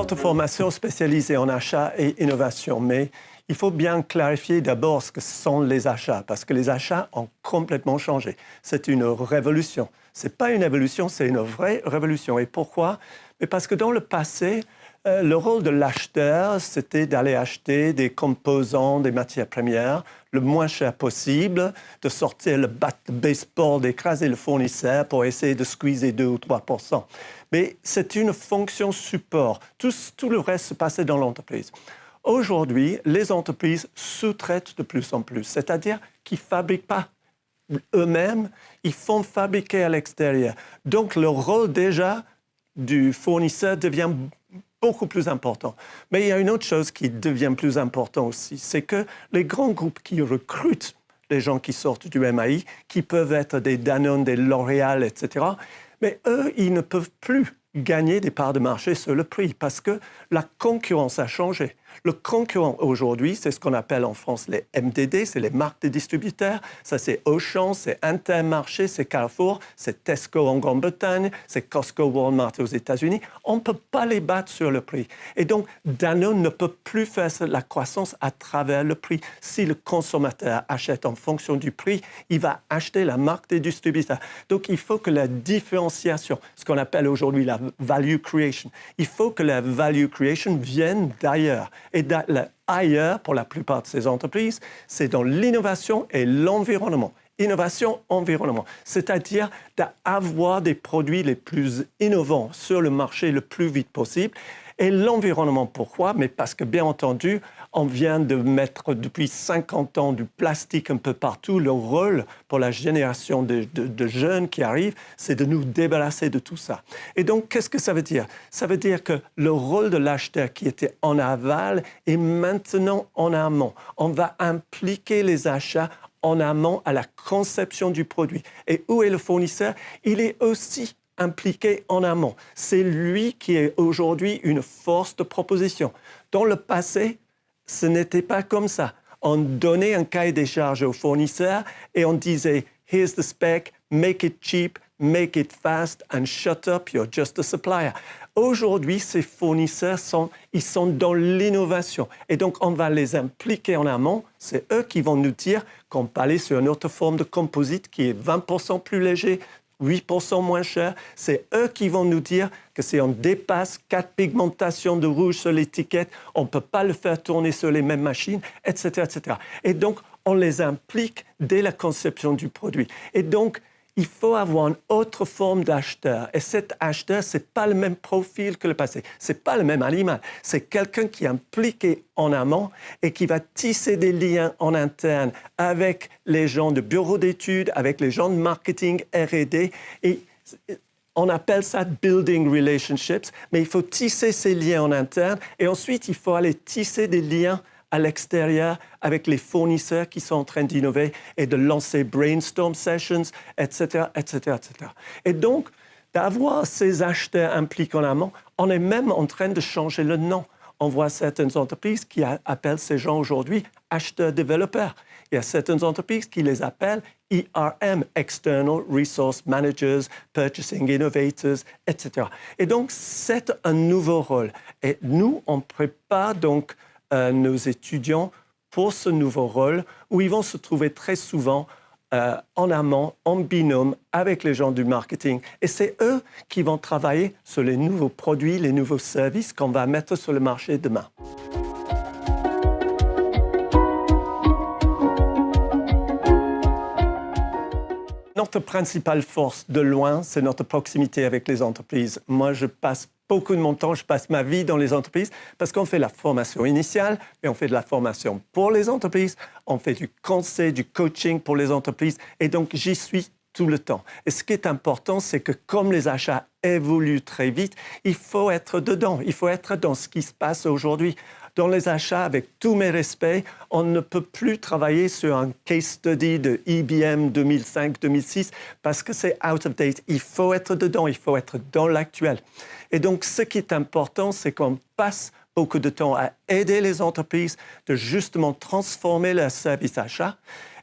notre formation spécialisée en achat et innovation, mais il faut bien clarifier d'abord ce que sont les achats, parce que les achats ont complètement changé. C'est une révolution. Ce n'est pas une évolution, c'est une vraie révolution. Et pourquoi? Mais parce que dans le passé, le rôle de l'acheteur, c'était d'aller acheter des composants, des matières premières, le moins cher possible, de sortir le bat de baseball, d'écraser le fournisseur pour essayer de squeezer 2 ou 3%. Mais c'est une fonction support. Tout le reste se passait dans l'entreprise. Aujourd'hui, les entreprises sous-traitent de plus en plus, c'est-à-dire qu'ils ne fabriquent pas eux-mêmes, ils font fabriquer à l'extérieur. Donc, le rôle déjà du fournisseur devient beaucoup plus important. Mais il y a une autre chose qui devient plus importante aussi, c'est que les grands groupes qui recrutent les gens qui sortent du MAI, qui peuvent être des Danone, des L'Oréal, etc., mais eux, ils ne peuvent plus gagner des parts de marché sur le prix parce que la concurrence a changé. Le concurrent aujourd'hui, c'est ce qu'on appelle en France les MDD, c'est les marques de distributeurs. Ça, c'est Auchan, c'est Intermarché, c'est Carrefour, c'est Tesco en Grande-Bretagne, c'est Costco, Walmart aux États-Unis. On ne peut pas les battre sur le prix. Et donc, Danone ne peut plus faire la croissance à travers le prix. Si le consommateur achète en fonction du prix, il va acheter la marque des distributeurs. Donc, il faut que la différenciation, ce qu'on appelle aujourd'hui la value creation, il faut que la value creation vienne d'ailleurs. Et ailleurs, pour la plupart de ces entreprises, c'est dans l'innovation et l'environnement. Innovation, environnement, c'est-à-dire d'avoir des produits les plus innovants sur le marché le plus vite possible. Et l'environnement, pourquoi? Mais parce que, bien entendu, on vient de mettre depuis 50 ans du plastique un peu partout. Le rôle pour la génération de jeunes qui arrivent, c'est de nous débarrasser de tout ça. Et donc, qu'est-ce que ça veut dire? Ça veut dire que le rôle de l'acheteur qui était en aval est maintenant en amont. On va impliquer les achats en amont à la conception du produit. Et où est le fournisseur? Il est aussi impliqué en amont. C'est lui qui est aujourd'hui une force de proposition. Dans le passé, ce n'était pas comme ça. On donnait un cahier des charges au fournisseur et on disait « Here's the spec, make it cheap, make it fast and shut up, you're just a supplier ». Aujourd'hui, ces fournisseurs sont dans l'innovation. Et donc, on va les impliquer en amont. C'est eux qui vont nous dire qu'on peut aller sur une autre forme de composite qui est 20% plus léger, 8% moins cher. C'est eux qui vont nous dire que si on dépasse 4 pigmentations de rouge sur l'étiquette, on ne peut pas le faire tourner sur les mêmes machines, etc., etc. Et donc, on les implique dès la conception du produit. Et donc, il faut avoir une autre forme d'acheteur. Et cet acheteur, ce n'est pas le même profil que le passé. Ce n'est pas le même animal. C'est quelqu'un qui est impliqué en amont et qui va tisser des liens en interne avec les gens de bureau d'études, avec les gens de marketing, R&D. Et on appelle ça « building relationships », mais il faut tisser ces liens en interne et ensuite, il faut aller tisser des liens à l'extérieur avec les fournisseurs qui sont en train d'innover et de lancer brainstorm sessions, etc., etc., etc. Et donc, d'avoir ces acheteurs impliqués en amont, on est même en train de changer le nom. On voit certaines entreprises qui appellent ces gens aujourd'hui acheteurs-développeurs. Il y a certaines entreprises qui les appellent ERM, External Resource Managers, Purchasing Innovators, etc. Et donc, c'est un nouveau rôle. Et nous, on prépare donc nos étudiants pour ce nouveau rôle où ils vont se trouver très souvent en amont, en binôme avec les gens du marketing. Et c'est eux qui vont travailler sur les nouveaux produits, les nouveaux services qu'on va mettre sur le marché demain. Notre principale force, de loin, c'est notre proximité avec les entreprises. Moi, je passe beaucoup de mon temps, je passe ma vie dans les entreprises parce qu'on fait la formation initiale, mais on fait de la formation pour les entreprises, on fait du conseil, du coaching pour les entreprises et donc j'y suis tout le temps. Et ce qui est important, c'est que comme les achats évoluent très vite, il faut être dedans, il faut être dans ce qui se passe aujourd'hui. Dans les achats, avec tous mes respects, on ne peut plus travailler sur un case study de IBM 2005-2006 parce que c'est out of date. Il faut être dedans, il faut être dans l'actuel. Et donc, ce qui est important, c'est qu'on passe beaucoup de temps à aider les entreprises de justement transformer leur service achat.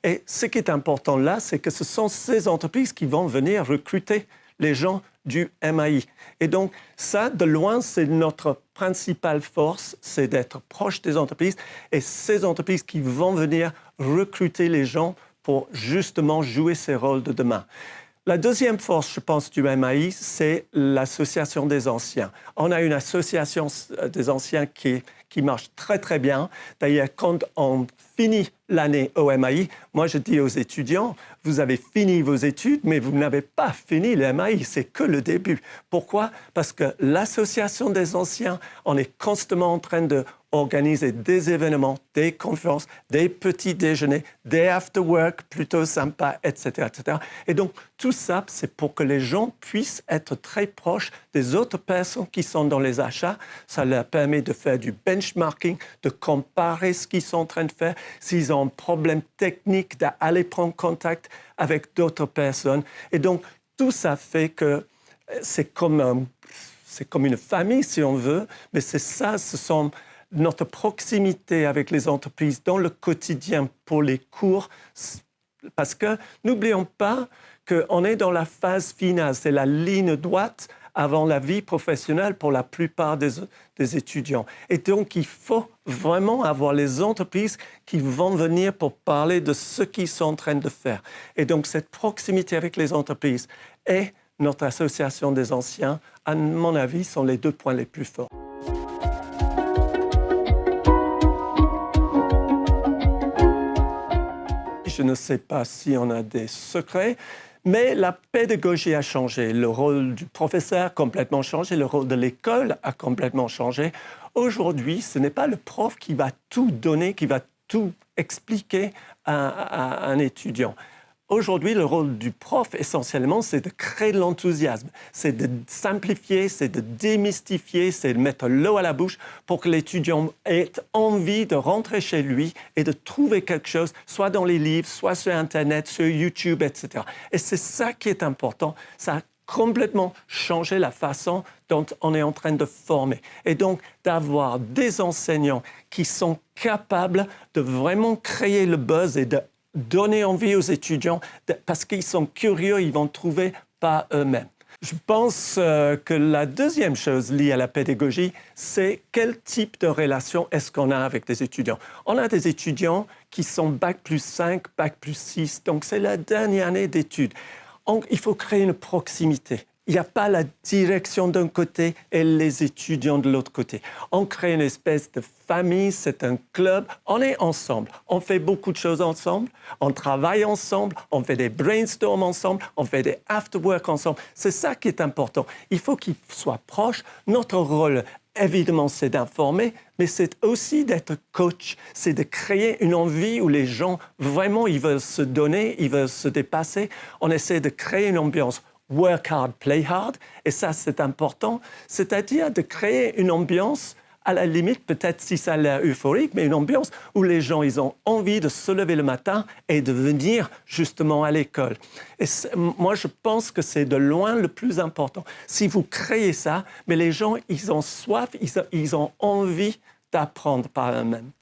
Et ce qui est important là, c'est que ce sont ces entreprises qui vont venir recruter les gens du MAI. Et donc, ça, de loin, c'est notre principale force, c'est d'être proche des entreprises et ces entreprises qui vont venir recruter les gens pour justement jouer ces rôles de demain. La deuxième force, je pense, du MAI, c'est l'association des anciens. On a une association des anciens qui marche très, très bien. D'ailleurs, quand on finit l'année au MAI, moi, je dis aux étudiants, vous avez fini vos études, mais vous n'avez pas fini le MAI, c'est que le début. Pourquoi? Parce que l'association des anciens, on est constamment en train d'organiser des événements, des conférences, des petits déjeuners, des after-work plutôt sympas, etc., etc. Et donc, tout ça, c'est pour que les gens puissent être très proches des autres personnes qui sont dans les achats. Ça leur permet de faire du benchmarking, de comparer ce qu'ils sont en train de faire. S'ils ont un problème technique, d'aller prendre contact avec d'autres personnes. Et donc, tout ça fait que c'est comme une famille, si on veut, mais c'est ça, ce sont notre proximité avec les entreprises dans le quotidien pour les cours. Parce que n'oublions pas qu'on est dans la phase finale, c'est la ligne droite avant la vie professionnelle pour la plupart des étudiants. Et donc, il faut vraiment avoir les entreprises qui vont venir pour parler de ce qu'ils sont en train de faire. Et donc, cette proximité avec les entreprises et notre association des anciens, à mon avis, sont les deux points les plus forts. Je ne sais pas si on a des secrets, mais la pédagogie a changé. Le rôle du professeur a complètement changé, le rôle de l'école a complètement changé. Aujourd'hui, ce n'est pas le prof qui va tout donner, qui va tout expliquer à un étudiant. Aujourd'hui, le rôle du prof, essentiellement, c'est de créer de l'enthousiasme, c'est de simplifier, c'est de démystifier, c'est de mettre l'eau à la bouche pour que l'étudiant ait envie de rentrer chez lui et de trouver quelque chose, soit dans les livres, soit sur Internet, sur YouTube, etc. Et c'est ça qui est important. Ça a complètement changé la façon dont on est en train de former. Et donc, d'avoir des enseignants qui sont capables de vraiment créer le buzz et de donner envie aux étudiants, parce qu'ils sont curieux, ils vont trouver par eux-mêmes. Je pense que la deuxième chose liée à la pédagogie, c'est quel type de relation est-ce qu'on a avec des étudiants. On a des étudiants qui sont Bac+5, Bac+6, donc c'est la dernière année d'études. Il faut créer une proximité. Il n'y a pas la direction d'un côté et les étudiants de l'autre côté. On crée une espèce de famille, c'est un club, on est ensemble. On fait beaucoup de choses ensemble, on travaille ensemble, on fait des brainstorms ensemble, on fait des after-work ensemble. C'est ça qui est important. Il faut qu'ils soient proches. Notre rôle, évidemment, c'est d'informer, mais c'est aussi d'être coach. C'est de créer une envie où les gens, vraiment, ils veulent se donner, ils veulent se dépasser. On essaie de créer une ambiance work hard, play hard, et ça, c'est important, c'est-à-dire de créer une ambiance, à la limite, peut-être si ça a l'air euphorique, mais une ambiance où les gens, ils ont envie de se lever le matin et de venir justement à l'école. Et moi, je pense que c'est de loin le plus important. Si vous créez ça, mais les gens, ils ont soif, ils ont envie d'apprendre par eux-mêmes.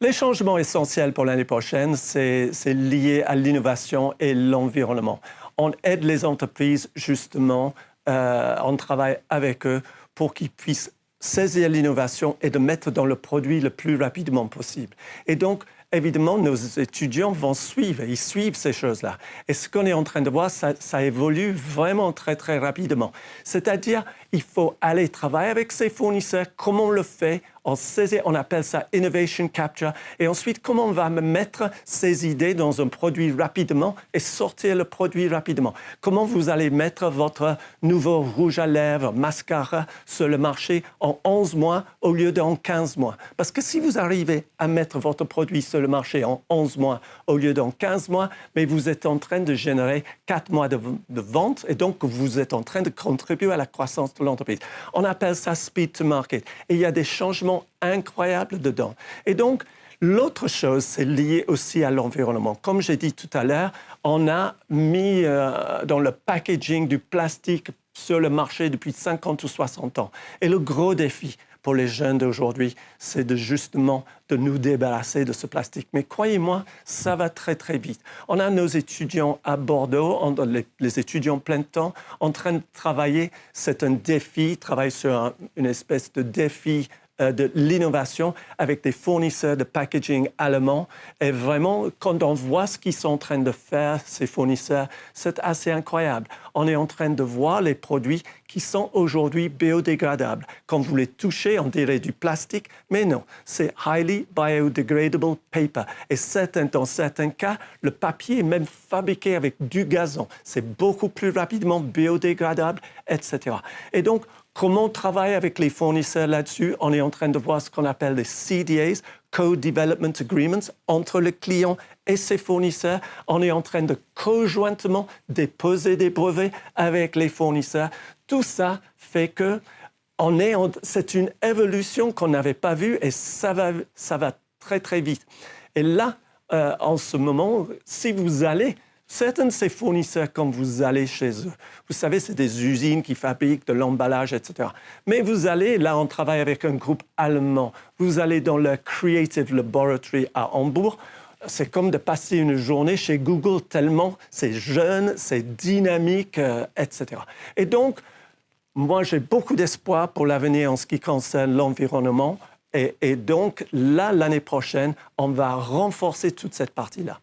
Les changements essentiels pour l'année prochaine, c'est lié à l'innovation et l'environnement. On aide les entreprises, justement, on travaille avec eux pour qu'ils puissent saisir l'innovation et de mettre dans le produit le plus rapidement possible. Et donc, évidemment, nos étudiants vont suivre, ils suivent ces choses-là. Et ce qu'on est en train de voir, ça évolue vraiment très, très rapidement. C'est-à-dire, il faut aller travailler avec ses fournisseurs, comment on le fait, on appelle ça Innovation Capture, et ensuite, comment on va mettre ces idées dans un produit rapidement et sortir le produit rapidement. Comment vous allez mettre votre nouveau rouge à lèvres, mascara sur le marché en 11 mois au lieu d'en 15 mois. Parce que si vous arrivez à mettre votre produit sur le marché en 11 mois au lieu d'en 15 mois, mais vous êtes en train de générer 4 mois de vente et donc vous êtes en train de contribuer à la croissance de l'entreprise. On appelle ça speed to market. Et il y a des changements incroyables dedans. Et donc, l'autre chose, c'est lié aussi à l'environnement. Comme j'ai dit tout à l'heure, on a mis dans le packaging du plastique sur le marché depuis 50 ou 60 ans. Et le gros défi pour les jeunes d'aujourd'hui, c'est justement de nous débarrasser de ce plastique. Mais croyez-moi, ça va très, très vite. On a nos étudiants à Bordeaux, les étudiants plein temps, en train de travailler. C'est un défi, travailler sur une espèce de défi de l'innovation avec des fournisseurs de packaging allemands. Et vraiment, quand on voit ce qu'ils sont en train de faire, ces fournisseurs, c'est assez incroyable. On est en train de voir les produits qui sont aujourd'hui biodégradables. Quand vous les touchez, on dirait du plastique, mais non, c'est highly biodegradable paper. Et dans certains cas, le papier est même fabriqué avec du gazon. C'est beaucoup plus rapidement biodégradable, etc. Et donc, comment on travaille avec les fournisseurs là-dessus? On est en train de voir ce qu'on appelle les CDAs, Co-Development Agreements, entre le client et ses fournisseurs. On est en train de conjointement déposer des brevets avec les fournisseurs. Tout ça fait que c'est une évolution qu'on n'avait pas vue et ça va très, très vite. Et là, en ce moment, si vous allez... Certains de ces fournisseurs, quand vous allez chez eux, vous savez, c'est des usines qui fabriquent de l'emballage, etc. Mais vous allez, là, on travaille avec un groupe allemand. Vous allez dans le Creative Laboratory à Hambourg. C'est comme de passer une journée chez Google, tellement c'est jeune, c'est dynamique, etc. Et donc, moi, j'ai beaucoup d'espoir pour l'avenir en ce qui concerne l'environnement. Et donc, là, l'année prochaine, on va renforcer toute cette partie-là.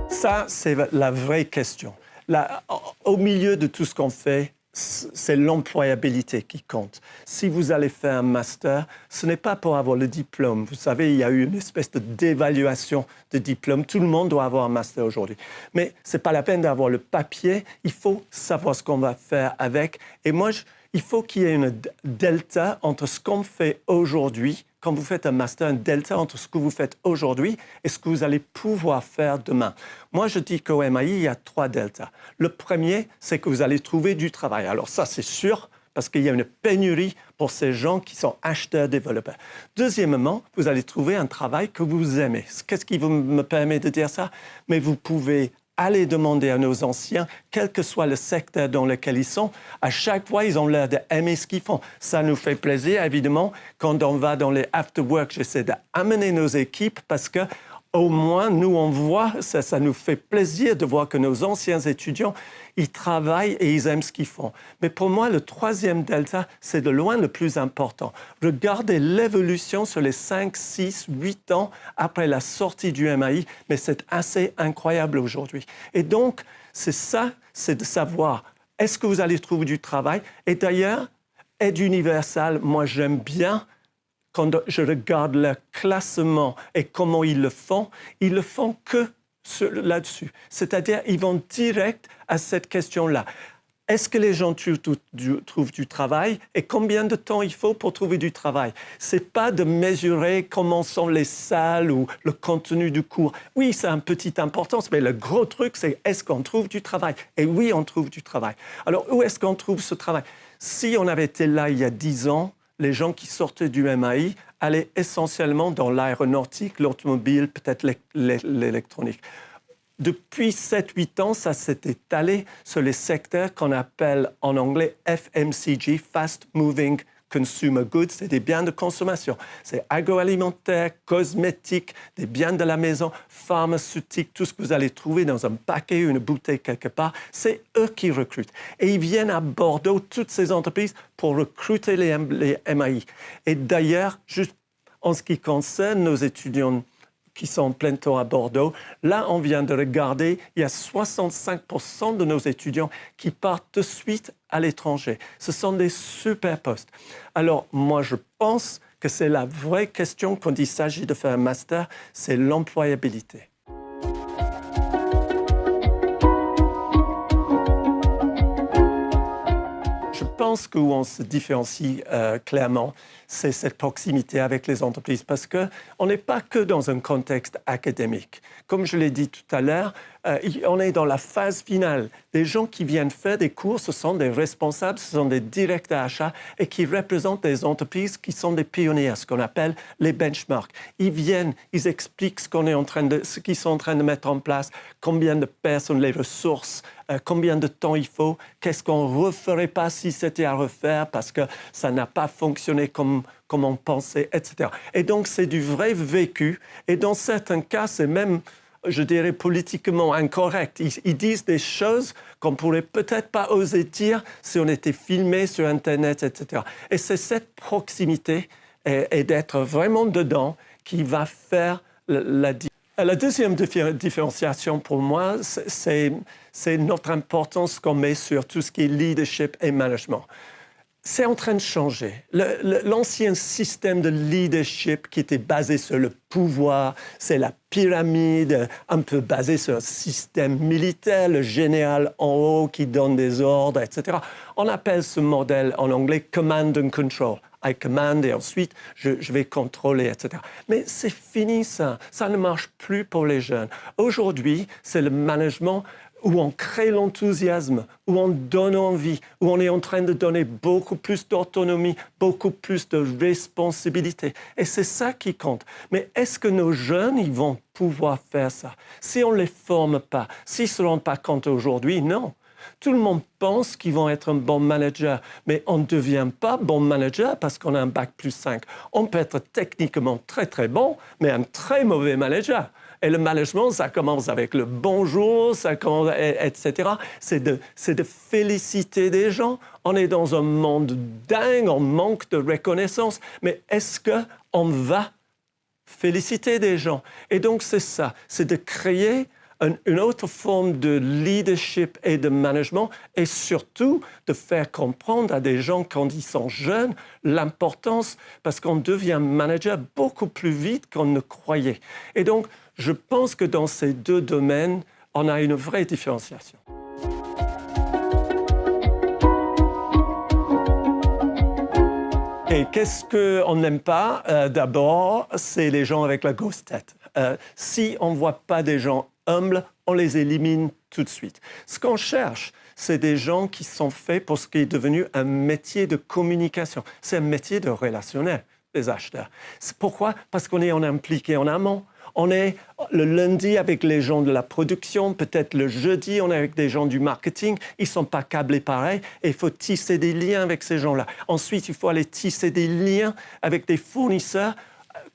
Ça, c'est la vraie question. Là, au milieu de tout ce qu'on fait, c'est l'employabilité qui compte. Si vous allez faire un master, ce n'est pas pour avoir le diplôme. Vous savez, il y a eu une espèce d'évaluation de diplôme. Tout le monde doit avoir un master aujourd'hui. Mais ce n'est pas la peine d'avoir le papier. Il faut savoir ce qu'on va faire avec. Et moi, il faut qu'il y ait une delta entre ce qu'on fait aujourd'hui, quand vous faites un master, un delta entre ce que vous faites aujourd'hui et ce que vous allez pouvoir faire demain. Moi, je dis qu'au MAI, il y a 3 deltas. Le premier, c'est que vous allez trouver du travail. Alors ça, c'est sûr, parce qu'il y a une pénurie pour ces gens qui sont acheteurs-développeurs. Deuxièmement, vous allez trouver un travail que vous aimez. Qu'est-ce qui me permet de dire ça? Mais vous pouvez aller demander à nos anciens, quel que soit le secteur dans lequel ils sont, à chaque fois, ils ont l'air d'aimer ce qu'ils font. Ça nous fait plaisir, évidemment. Quand on va dans les after-work, j'essaie d'amener nos équipes parce que au moins, nous, on voit, ça nous fait plaisir de voir que nos anciens étudiants, ils travaillent et ils aiment ce qu'ils font. Mais pour moi, le troisième delta, c'est de loin le plus important. Regardez l'évolution sur les 5, 6, 8 ans après la sortie du MAI, mais c'est assez incroyable aujourd'hui. Et donc, c'est ça, c'est de savoir, est-ce que vous allez trouver du travail? Et d'ailleurs, Aide universelle, moi, j'aime bien. Quand je regarde leur classement et comment ils le font que là-dessus. C'est-à-dire, ils vont direct à cette question-là. Est-ce que les gens trouvent du travail et combien de temps il faut pour trouver du travail? Ce n'est pas de mesurer comment sont les salles ou le contenu du cours. Oui, ça a une petite importance, mais le gros truc, c'est est-ce qu'on trouve du travail? Et oui, on trouve du travail. Alors, où est-ce qu'on trouve ce travail? Si on avait été là il y a 10 ans, les gens qui sortaient du MAI allaient essentiellement dans l'aéronautique, l'automobile, peut-être l'électronique. Depuis 7-8 ans, ça s'est étalé sur les secteurs qu'on appelle en anglais FMCG, Fast Moving Consumer Goods, c'est des biens de consommation. C'est agroalimentaire, cosmétique, des biens de la maison, pharmaceutique, tout ce que vous allez trouver dans un paquet, une bouteille quelque part, c'est eux qui recrutent. Et ils viennent à Bordeaux, toutes ces entreprises, pour recruter les MAI. Et d'ailleurs, juste en ce qui concerne nos étudiants qui sont en plein temps à Bordeaux. Là, on vient de regarder, il y a 65% de nos étudiants qui partent de suite à l'étranger. Ce sont des super postes. Alors, moi, je pense que c'est la vraie question quand il s'agit de faire un master, c'est l'employabilité. Je pense qu'où on se différencie clairement, c'est cette proximité avec les entreprises parce qu'on n'est pas que dans un contexte académique. Comme je l'ai dit tout à l'heure, On est dans la phase finale. Les gens qui viennent faire des cours, ce sont des responsables, ce sont des directeurs achats et qui représentent des entreprises qui sont des pionniers, ce qu'on appelle les benchmarks. Ils viennent, ils expliquent ce qu'ils sont en train de mettre en place, combien de personnes, les ressources, combien de temps il faut, qu'est-ce qu'on ne referait pas si c'était à refaire parce que ça n'a pas fonctionné comme on pensait, etc. Et donc, c'est du vrai vécu. Et dans certains cas, c'est même, je dirais, politiquement incorrect. Ils disent des choses qu'on pourrait peut-être pas oser dire si on était filmé sur Internet, etc. Et c'est cette proximité et d'être vraiment dedans qui va faire la différence. La deuxième différenciation pour moi, c'est notre importance qu'on met sur tout ce qui est leadership et management. C'est en train de changer. L'ancien système de leadership qui était basé sur le pouvoir, c'est la pyramide, un peu basée sur un système militaire, le général en haut qui donne des ordres, etc. On appelle ce modèle en anglais « command and control ». I command et ensuite je vais contrôler, etc. Mais c'est fini ça. Ça ne marche plus pour les jeunes. Aujourd'hui, c'est le management où on crée l'enthousiasme, où on donne envie, où on est en train de donner beaucoup plus d'autonomie, beaucoup plus de responsabilité. Et c'est ça qui compte. Mais est-ce que nos jeunes, ils vont pouvoir faire ça? Si on ne les forme pas, s'ils ne se rendent pas compte aujourd'hui, non. Tout le monde pense qu'ils vont être un bon manager, mais on ne devient pas bon manager parce qu'on a un bac+5. On peut être techniquement très, très bon, mais un très mauvais manager. Et le management, ça commence avec le bonjour, ça commence, etc. C'est de féliciter des gens. On est dans un monde dingue, on manque de reconnaissance. Mais est-ce qu'on va féliciter des gens? Et donc, c'est ça, c'est de créer une autre forme de leadership et de management et surtout de faire comprendre à des gens quand ils sont jeunes l'importance parce qu'on devient manager beaucoup plus vite qu'on ne croyait. Et donc, je pense que dans ces deux domaines, on a une vraie différenciation. Et qu'est-ce qu'on n'aime pas? D'abord, c'est les gens avec la grosse tête. Si on ne voit pas des gens humbles, on les élimine tout de suite. Ce qu'on cherche, c'est des gens qui sont faits pour ce qui est devenu un métier de communication. C'est un métier de relationnel, les acheteurs. Pourquoi? Parce qu'on est impliqué en amont. On est le lundi avec les gens de la production, peut-être le jeudi, on est avec des gens du marketing. Ils ne sont pas câblés pareil et il faut tisser des liens avec ces gens-là. Ensuite, il faut aller tisser des liens avec des fournisseurs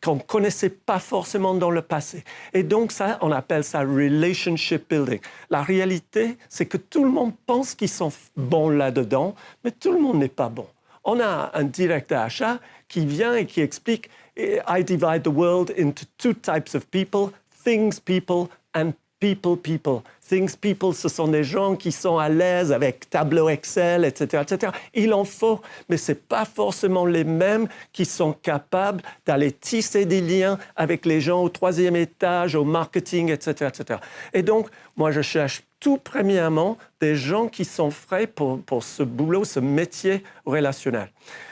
qu'on ne connaissait pas forcément dans le passé. Et donc, ça, on appelle ça relationship building. La réalité, c'est que tout le monde pense qu'ils sont bons là-dedans, mais tout le monde n'est pas bon. On a un directeur achat qui vient et qui explique « I divide the world into two types of people, things people and people people ». Things people, ce sont des gens qui sont à l'aise avec tableau Excel, etc., etc. Il en faut, mais ce n'est pas forcément les mêmes qui sont capables d'aller tisser des liens avec les gens au troisième étage, au marketing, etc., etc. Et donc, moi, je cherche tout premièrement des gens qui sont frais pour ce boulot, ce métier relationnel.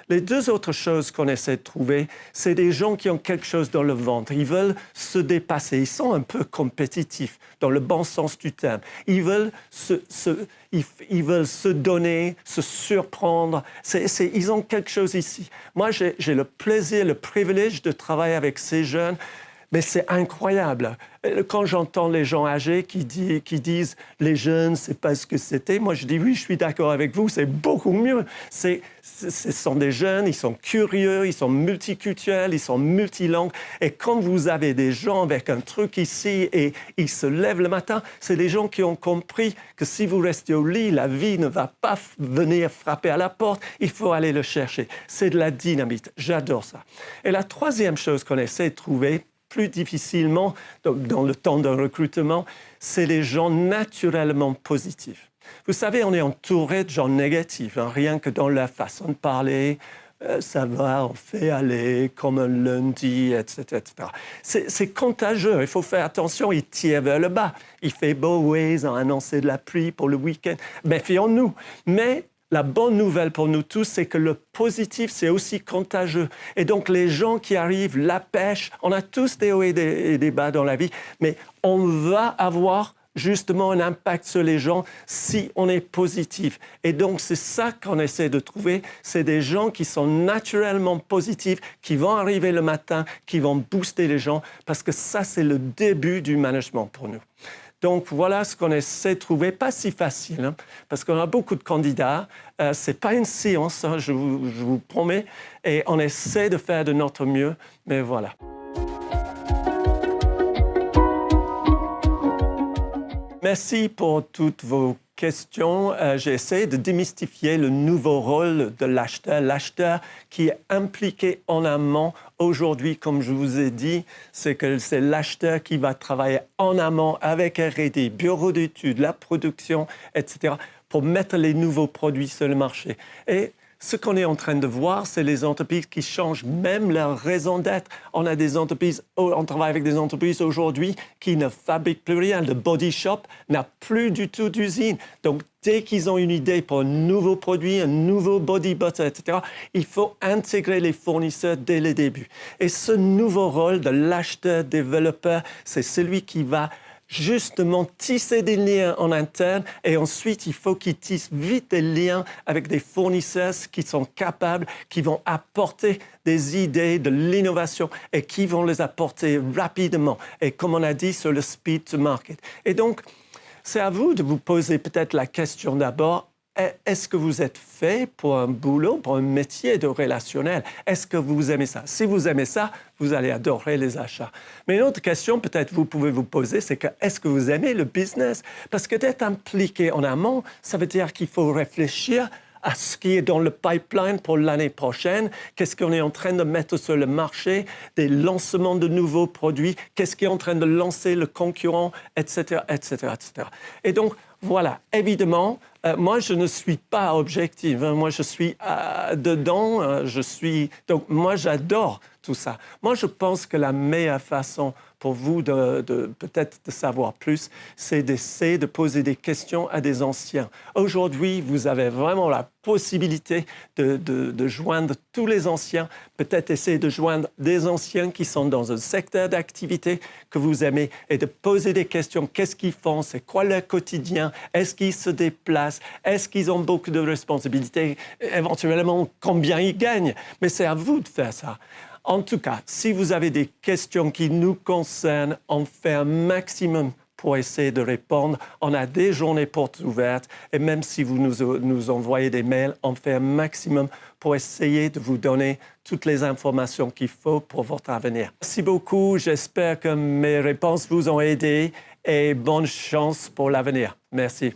Les deux autres choses qu'on essaie de trouver, c'est des gens qui ont quelque chose dans le ventre. Ils veulent se dépasser. Ils sont un peu compétitifs, dans le bon sens du terme. Ils veulent se donner, se surprendre. Ils ont quelque chose ici. Moi, j'ai le plaisir, le privilège de travailler avec ces jeunes. Mais c'est incroyable. Quand j'entends les gens âgés qui disent « les jeunes, c'est pas ce que c'était », moi je dis « oui, je suis d'accord avec vous, c'est beaucoup mieux ». Ce sont des jeunes, ils sont curieux, ils sont multiculturels, ils sont multilangues. Et quand vous avez des gens avec un truc ici et ils se lèvent le matin, c'est des gens qui ont compris que si vous restez au lit, la vie ne va pas venir frapper à la porte, il faut aller le chercher. C'est de la dynamite, j'adore ça. Et la troisième chose qu'on essaie de trouver, plus difficilement dans le temps d'un recrutement, c'est les gens naturellement positifs. Vous savez, on est entouré de gens négatifs, hein, rien que dans la façon de parler, ça va, on fait aller comme un lundi, etc. C'est contagieux, il faut faire attention, il tire vers le bas. Il fait beau, oui, ils ont annoncé de la pluie pour le week-end. Méfions-nous. Mais la bonne nouvelle pour nous tous, c'est que le positif, c'est aussi contagieux. Et donc, les gens qui arrivent, la pêche, on a tous des hauts et des bas dans la vie, mais on va avoir justement un impact sur les gens si on est positif. Et donc, c'est ça qu'on essaie de trouver. C'est des gens qui sont naturellement positifs, qui vont arriver le matin, qui vont booster les gens, parce que ça, c'est le début du management pour nous. Donc, voilà ce qu'on essaie de trouver. Pas si facile, hein, parce qu'on a beaucoup de candidats. Ce n'est pas une science, hein, je vous promets. Et on essaie de faire de notre mieux, mais voilà. Merci pour toutes vos questions. J'ai essayé de démystifier le nouveau rôle de l'acheteur. L'acheteur qui est impliqué en amont aujourd'hui, comme je vous ai dit, c'est l'acheteur qui va travailler en amont avec R&D, bureau d'études, la production, etc., pour mettre les nouveaux produits sur le marché. Et ce qu'on est en train de voir, c'est les entreprises qui changent même leur raison d'être. On travaille avec des entreprises aujourd'hui qui ne fabriquent plus rien. Le Body Shop n'a plus du tout d'usine. Donc, dès qu'ils ont une idée pour un nouveau produit, un nouveau body butter, etc., il faut intégrer les fournisseurs dès le début. Et ce nouveau rôle de l'acheteur-développeur, c'est celui qui va justement tisser des liens en interne et ensuite, il faut qu'ils tissent vite des liens avec des fournisseurs qui sont capables, qui vont apporter des idées, de l'innovation et qui vont les apporter rapidement. Et comme on a dit, sur le speed to market. Et donc, c'est à vous de vous poser peut-être la question d'abord, est-ce que vous êtes fait pour un boulot, pour un métier de relationnel? Est-ce que vous aimez ça? Si vous aimez ça, vous allez adorer les achats. Mais une autre question, peut-être vous pouvez vous poser, c'est que est-ce que vous aimez le business? Parce que d'être impliqué en amont, ça veut dire qu'il faut réfléchir à ce qui est dans le pipeline pour l'année prochaine, qu'est-ce qu'on est en train de mettre sur le marché, des lancements de nouveaux produits, qu'est-ce qui est en train de lancer le concurrent, etc., etc., etc. Et donc, voilà, évidemment, moi, je ne suis pas objectif. Hein. Moi, je suis dedans. Donc, moi, j'adore tout ça. Moi, je pense que la meilleure façon pour vous peut-être de savoir plus, c'est d'essayer de poser des questions à des anciens. Aujourd'hui, vous avez vraiment la possibilité de joindre tous les anciens, peut-être essayer de joindre des anciens qui sont dans un secteur d'activité que vous aimez et de poser des questions. Qu'est-ce qu'ils font? C'est quoi leur quotidien? Est-ce qu'ils se déplacent? Est-ce qu'ils ont beaucoup de responsabilités? Éventuellement, combien ils gagnent? Mais c'est à vous de faire ça. En tout cas, si vous avez des questions qui nous concernent, on fait un maximum pour essayer de répondre. On a des journées portes ouvertes et même si vous nous envoyez des mails, on fait un maximum pour essayer de vous donner toutes les informations qu'il faut pour votre avenir. Merci beaucoup. J'espère que mes réponses vous ont aidé et bonne chance pour l'avenir. Merci.